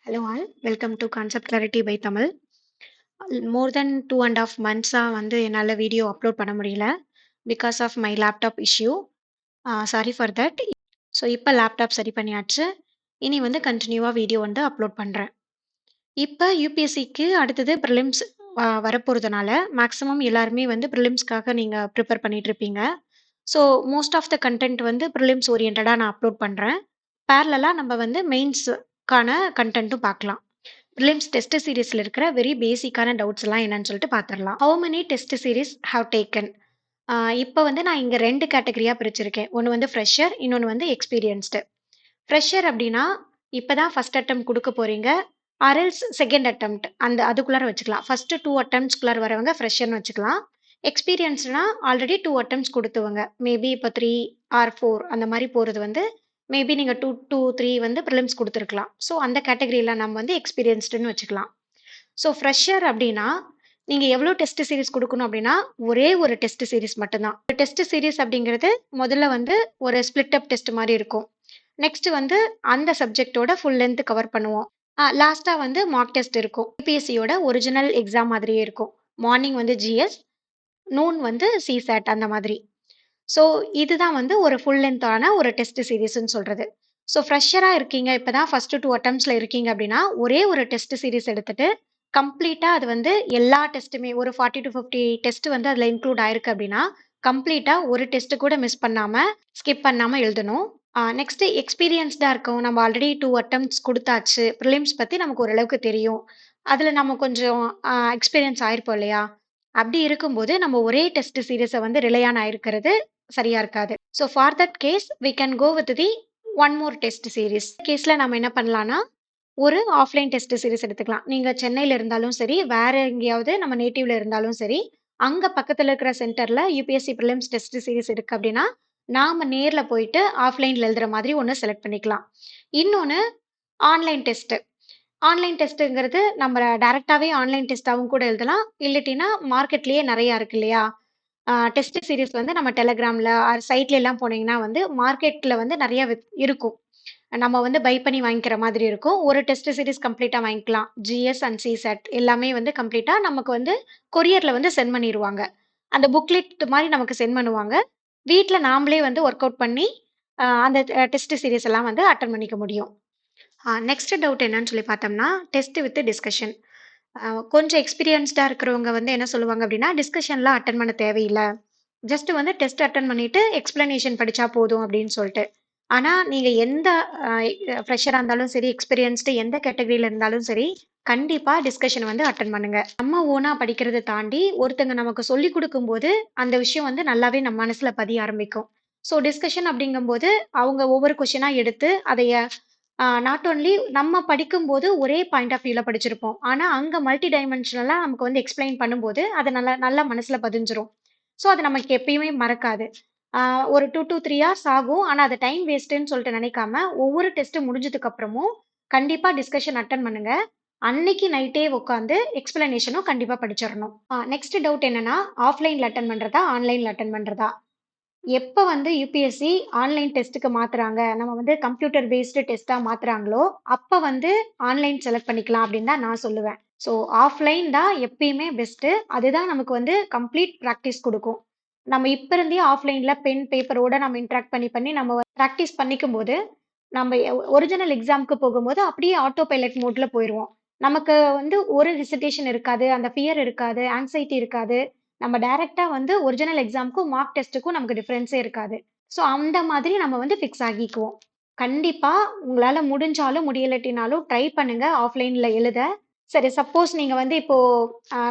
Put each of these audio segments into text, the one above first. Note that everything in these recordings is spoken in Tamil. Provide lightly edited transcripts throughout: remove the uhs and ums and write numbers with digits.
Hello all, welcome to Concept Clarity by Tamil. More than 2.5 months வந்து என்னால வீடியோ அப்லோட் பண்ண முடியல because of my laptop issue. Sorry for that. So இப்போ லேப்டாப் சரி பண்ணியாச்சு. இனி வந்து கண்டினியூவாக வீடியோ வந்து அப்லோட் பண்ணுறேன். இப்போ யூபிஎஸ்சிக்கு அடுத்தது ப்ரிலிம்ஸ் வரப்போகிறதுனால மேக்ஸிமம் எல்லாருமே வந்து ப்ரிலிம்ஸ்க்காக நீங்கள் ப்ரிப்பேர் பண்ணிட்டு இருப்பீங்க. So most of the content வந்து ப்ரிலிம்ஸ் ஓரியன்டாக நான் அப்லோட் பண்ணுறேன். பேரலாக நம்ம வந்து மெயின்ஸ்க்கான கண்டென்ட்டும் பார்க்கலாம். ப்ரிலிம்ஸ் டெஸ்ட் சீரிஸ்ல இருக்கிற வெரி பேசிக்கான டவுட்ஸ் எல்லாம் என்னன்னு சொல்லிட்டு பார்த்துடலாம். How many test series have taken? இப்போ வந்து நான் இங்கே 2 கேட்டகரியா பிரிச்சிருக்கேன். ஒன்று வந்து ஃப்ரெஷர், இன்னொன்று வந்து எக்ஸ்பீரியன்ஸ்டு. ஃப்ரெஷர் அப்படின்னா இப்போ தான் ஃபர்ஸ்ட் அட்டெம்ப்ட் கொடுக்க போறீங்க. அரல்ஸ் செகண்ட் அட்டெம்ப்ட் அதுக்குள்ளார வச்சுக்கலாம். ஃபர்ஸ்ட் 2 அட்டெம்ப்ட்ஸ்குள்ளார வரவங்க ஃப்ரெஷர்னு வச்சுக்கலாம். எக்ஸ்பீரியன்ஸ்னா ஆல்ரெடி 2 அட்டெம்ப்ட்ஸ் கொடுத்தவங்க. மேபி இப்போ 3 ஆர் 4 அந்த மாதிரி போகிறது வந்து மேபி நீங்க 2, 3 வந்து ப்ரிலிம்ஸ் குடுத்துருக்கலாம். ஸோ அந்த கேட்டகரியில நம்ம வந்து எக்ஸ்பீரியன்ஸ்டுன்னு வச்சுக்கலாம். ஸோ ஃப்ரெஷர் அப்படின்னா, நீங்க எவ்வளோ டெஸ்ட் சீரிஸ் குடுக்கணும் அப்படின்னா, ஒரே ஒரு டெஸ்ட் சீரிஸ் மட்டும் தான். ஒரு டெஸ்ட் சீரிஸ் அப்படிங்கிறது முதல்ல வந்து ஒரு ஸ்பிளிட் அப் டெஸ்ட் மாரி இருக்கும். நெக்ஸ்ட் வந்து அந்த சப்ஜெக்ட்டோட ஃபுல் லென்த் கவர் பண்ணுவோம். லாஸ்ட்டா வந்து மார்க் டெஸ்ட் இருக்கும். யுபிஎஸ்சியோட ஒரிஜினல் எக்ஸாம் மாதிரியே இருக்கும். மார்னிங் வந்து ஜிஎஸ், நூன் வந்து சிசாட் அந்த மாதிரி. ஸோ இதுதான் வந்து ஒரு ஃபுல் லென்த்தான ஒரு டெஸ்ட் சீரிஸ்ன்னு சொல்றது. ஸோ ஃப்ரெஷரா இருக்கீங்க. இப்ப தான் ஃபர்ஸ்ட் 2 அட்டெம்ப்ட்ஸ்ல இருக்கீங்க அப்படின்னா, ஒரே ஒரு டெஸ்ட் சீரிஸ் எடுத்துட்டு, கம்ப்ளீட்டா அது வந்து எல்லா டெஸ்ட்டுமே ஒரு 40 டூ 50 டெஸ்ட் வந்து அதுல இன்க்ளூட் ஆயிருக்கு அப்படின்னா, கம்ப்ளீட்டா ஒரு டெஸ்ட் கூட மிஸ் பண்ணாம, ஸ்கிப் பண்ணாம எழுதணும். நெக்ஸ்ட் எக்ஸ்பீரியன்ஸ்டா இருக்கோம். நம்ம ஆல்ரெடி 2 அட்டெம்ப்ட்ஸ் குடுத்தாச்சு. பிரிலிம்ஸ் பத்தி நமக்கு ஓரளவுக்கு தெரியும். அதுல நம்ம கொஞ்சம் எக்ஸ்பீரியன்ஸ் ஆயிருப்போம் இல்லையா? அப்படி இருக்கும்போது, நம்ம ஒரே டெஸ்ட் சீரிஸ வந்து ரிலை ஆன் ஆயிருக்கிறது சரியா இருக்காது. So for that case we can go with the one more test series. கேஸ்ல நம்ம என்ன பண்ணலாம்னா, ஒரு ஆஃப்லைன் டெஸ்ட் சீரிஸ் எடுத்துக்கலாம். நீங்க சென்னையில இருந்தாலும் சரி, வேற எங்கேயாவது நம்ம நேட்டிவ்ல இருந்தாலும் சரி, அங்க பக்கத்துல இருக்கிற சென்டர்ல யுபிஎஸ்சி பிரிலிம்ஸ் டெஸ்ட் சீரிஸ் இருக்கு அப்படின்னா, நாம நேர்ல போயிட்டு ஆஃப்லைன்ல எழுதுற மாதிரி ஒண்ணு செலக்ட் பண்ணிக்கலாம். இன்னொன்னு ஆன்லைன் டெஸ்ட். ஆன்லைன் டெஸ்ட்டுங்கிறது நம்ம டைரக்ட்டாவே ஆன்லைன் டெஸ்ட்டாவும் கூட எழுதலாம். இல்லாட்டினா மார்க்கெட்லயே நெறையா இருக்கு இல்லையா? டெஸ்ட் சீரிஸ் வந்து நம்ம டெலகிராம்ல ஆர் சைட்ல எல்லாம் போனீங்கன்னா வந்து மார்க்கெட்ல வந்து நெறைய இருக்கும். நம்ம வந்து பை பண்ணி வாங்கிக்கிற மாதிரி இருக்கும். ஒரு டெஸ்ட் சீரிஸ் கம்ப்ளீட்டா வாங்கிக்கலாம். ஜிஎஸ் அண்ட் சிசெட் எல்லாமே வந்து கம்ப்ளீட்டா நமக்கு வந்து கொரியர்ல வந்து சென்ட் பண்ணிருவாங்க. அந்த புக்லெட் மாரி நமக்கு சென்ட் பண்ணுவாங்க. வீட்ல நாமளே வந்து வொர்க் அவுட் பண்ணி அந்த டெஸ்ட் சீரிஸ் எல்லாம் வந்து அட்டெண்ட் பண்ணிக்க முடியும். நெக்ஸ்ட் டவுட் என்னன்னு சொல்லி பார்த்தோம்னா, டெஸ்ட் வித் டிஸ்கஷன். கொஞ்சம் எக்ஸ்பீரியன்ஸ்டா இருக்கிறவங்க வந்து என்ன சொல்லுவாங்க அப்படின்னா, டிஸ்கஷன்லாம் அட்டெண்ட் பண்ண தேவையில்ல. ஜஸ்ட் வந்து டெஸ்ட் அட்டெண்ட் பண்ணிட்டு எக்ஸ்ப்ளனேஷன் படிச்சா போதும் அப்படின்னு சொல்லிட்டு. ஆனா, நீங்க எந்த அ ஃப்ரெஷரா இருந்தாலும் சரி, எக்ஸ்பீரியன்ஸ்டு எந்த கேட்டகரில இருந்தாலும் சரி, கண்டிப்பா டிஸ்கஷன் வந்து அட்டெண்ட் பண்ணுங்க. நம்ம ஓனா படிக்கிறத தாண்டி, ஒருத்தங்க நமக்கு சொல்லிக் குடுக்கும்போது, அந்த விஷயம் வந்து நல்லாவே நம்ம மனசுல பதிய ஆரம்பிக்கும். ஸோ டிஸ்கஷன் அப்படிங்கும்போது, அவங்க ஒவ்வொரு கொஸ்டினா எடுத்து, அதைய நாட் ஒன்லி நம்ம படிக்கும்போது ஒரே பாயிண்ட் ஆஃப் வியூல படிச்சிருப்போம். ஆனா, அங்க மல்டி டைமென்ஷனலா நமக்கு வந்து எக்ஸ்ப்ளைன் பண்ணும்போது, அது நல்லா நல்லா மனசுல பதிஞ்சிரும். ஸோ, அது நமக்கு எப்பயுமே மறக்காது. ஆ ஒரு 2 டூ 3 ஹார்ஸ் ஆகும். ஆனா, அது டைம் வேஸ்ட்டுன்னு சொல்லிட்டு நினைக்காம, ஒவ்வொரு டெஸ்ட் முடிஞ்சதுக்கு அப்புறமும் கண்டிப்பா டிஸ்கஷன் அட்டெண்ட் பண்ணுங்க. அன்னைக்கு நைட்டே உட்காந்து எக்ஸ்ப்ளனேஷனும் கண்டிப்பா படிச்சிரணும். நெக்ஸ்ட் டவுட் என்னன்னா, ஆஃப்லைன்ல அட்டெண்ட் பண்றதா? ஆன்லைன்ல அட்டெண்ட் பண்றதா? எப்ப வந்து யுபிஎஸ்சி ஆன்லைன் டெஸ்ட்டுக்கு மாத்துறாங்க, நம்ம வந்து கம்ப்யூட்டர் பேஸ்டு டெஸ்ட்டா மாத்துறாங்களோ, அப்ப வந்து ஆன்லைன் செலக்ட் பண்ணிக்கலாம் அப்படின்னு தான் நான் சொல்லுவேன். ஸோ ஆஃப்லைன் தான் எப்பயுமே பெஸ்ட்டு. அதுதான் நமக்கு வந்து கம்ப்ளீட் பிராக்டிஸ் குடுக்கும். நம்ம இப்ப இருந்தே ஆஃப்லைன்ல பென், பேப்பரோட நம்ம இன்டராக்ட் பண்ணி நம்ம பிராக்டிஸ் பண்ணிக்கும்போது, நம்ம ஒரிஜினல் எக்ஸாம்க்கு போகும்போது அப்படியே ஆட்டோ பைலட் மோட்ல போயிருவோம். நமக்கு வந்து ஒரு ஹெசிடேஷன் இருக்காது. அந்த ஃபியர் இருக்காது. ஆங்ஸைட்டி இருக்காது. நம்ம டைரக்ட்டா வந்து ஒரிஜினல் எக்ஸாம்க்கும், மார்க் டெஸ்ட்டுக்கும் நமக்கு டிஃபரன்ஸே இருக்காது. ஸோ அந்த மாதிரி நம்ம வந்து ஃபிக்ஸ் ஆகிக்குவோம். கண்டிப்பா உங்களால முடிஞ்சாலும், முடியலட்டினாலும் ட்ரை பண்ணுங்க ஆஃப்லைன்ல எழுத. சரி சப்போஸ் நீங்க வந்து இப்போ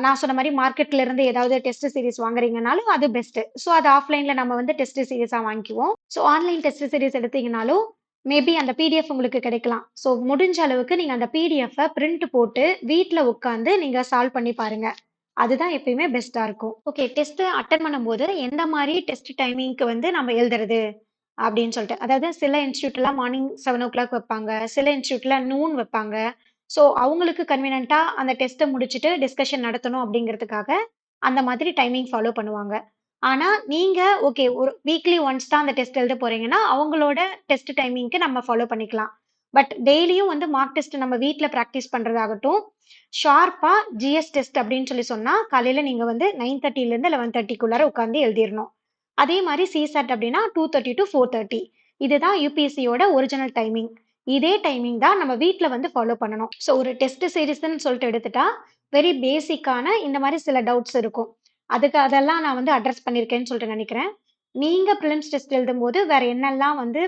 நான் சொன்ன மாரி மார்க்கெட்ல இருந்து ஏதாவது டெஸ்ட் சீரிஸ் வாங்குறீங்கனாலும் அது பெஸ்ட்டு. ஸோ அது ஆஃப்லைன்ல நம்ம வந்து டெஸ்ட் சீரிஸா வாங்கிக்குவோம். ஸோ ஆன்லைன் டெஸ்ட் சீரிஸ் எடுத்தீங்கனாலும், மேபி அந்த பிடிஎஃப் உங்களுக்கு கிடைக்கலாம். ஸோ முடிஞ்ச அளவுக்கு நீங்க அந்த பிடிஎஃப்ப பிரிண்ட் போட்டு வீட்ல உட்காந்து நீங்க சால்வ் பண்ணி பாருங்க. அதுதான் எப்பயுமே பெஸ்ட்டா இருக்கும். ஓகே டெஸ்ட் அட்டெண்ட் பண்ணும்போது எந்த மாரி டெஸ்ட் டைமிங்க்கு வந்து நம்ம எழுதுறது? அப்படின்னு சொல்லிட்டு. அதாவது சில இன்ஸ்டிடியூட்லாம் மார்னிங் 7:00 வைப்பாங்க. சில இன்ஸ்டிடியூட்ல நூன் வைப்பாங்க. ஸோ அவங்களுக்கு கன்வீனியன்ட்டா அந்த டெஸ்ட்ட முடிச்சுட்டு டிஸ்கஷன் நடத்தணும் அப்படிங்கிறதுக்காக, அந்த மாதிரி டைமிங் ஃபாலோ பண்ணுவாங்க. ஆனா, நீங்க ஓகே ஒரு வீக்லி ஒன்ஸ் தான் அந்த டெஸ்ட் எழுத போறீங்கன்னா, அவங்களோட டெஸ்ட் டைமிங்க்கு நம்ம ஃபாலோ பண்ணிக்கலாம். பட் டெய்லியும் வந்து மார்க் டெஸ்ட் நம்ம வீட்ல பிராக்டிஸ் பண்றதாகட்டும், ஷார்ப்பா ஜிஎஸ் டெஸ்ட் அப்படின்னு சொன்னா, காலையில நீங்க வந்து 9:30லேருந்து 11:30க்குள்ளார உட்கார்ந்து எழுதிறணும். அதே மாரி சிசாட் அப்படின்னா 2:30 டூ 4:30. இதுதான் யுபிஎஸ்சியோட ஒரிஜினல் டைமிங். இதே டைமிங் தான் நம்ம வீட்ல வந்து ஃபாலோ பண்ணணும். ஸோ ஒரு டெஸ்ட் சீரிஸ்ன்னு சொல்லிட்டு எடுத்துட்டா, வெரி பேசிக்கான இந்த மாரி சில டவுட்ஸ் இருக்கும். அதெல்லாம் நான் வந்து அட்ரஸ் பண்ணியிருக்கேன்னு சொல்லிட்டு நெனைக்கிறேன். நீங்க பிலிம்ஸ் டெஸ்ட் எழுதும்போது வேற என்னெல்லாம் வந்து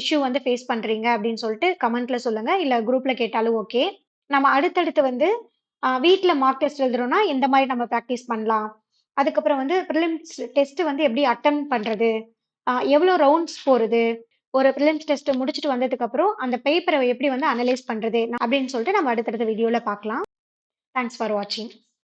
இஷ்யூ வந்து ஃபேஸ் பண்றீங்க அப்படின்னு சொல்லிட்டு கமெண்ட்ல சொல்லுங்க. இல்ல குரூப்ல கேட்டாலும் ஓகே. நம்ம அடுத்தடுத்து வந்து வீட்ல மார்க் டெஸ்ட் எழுதுறோம்னா, எந்த மாரி நம்ம பிராக்டிஸ் பண்ணலாம்? அதுக்கப்புறம் வந்து பிலிம்ஸ் டெஸ்ட் வந்து எப்படி அட்டெம்ப்ட் பண்றது? எவ்வளோ ரவுண்ட்ஸ் போறது? ஒரு பிலிம்ஸ் டெஸ்ட் முடிச்சுட்டு வந்ததுக்கப்புறம், அந்த பேப்பர எப்படி வந்து அனலைஸ் பண்றது? அப்படின்னு சொல்லிட்டு நம்ம அடுத்தடுத்த வீடியோல பார்க்கலாம். தேங்க்ஸ் ஃபார் வாட்சிங்.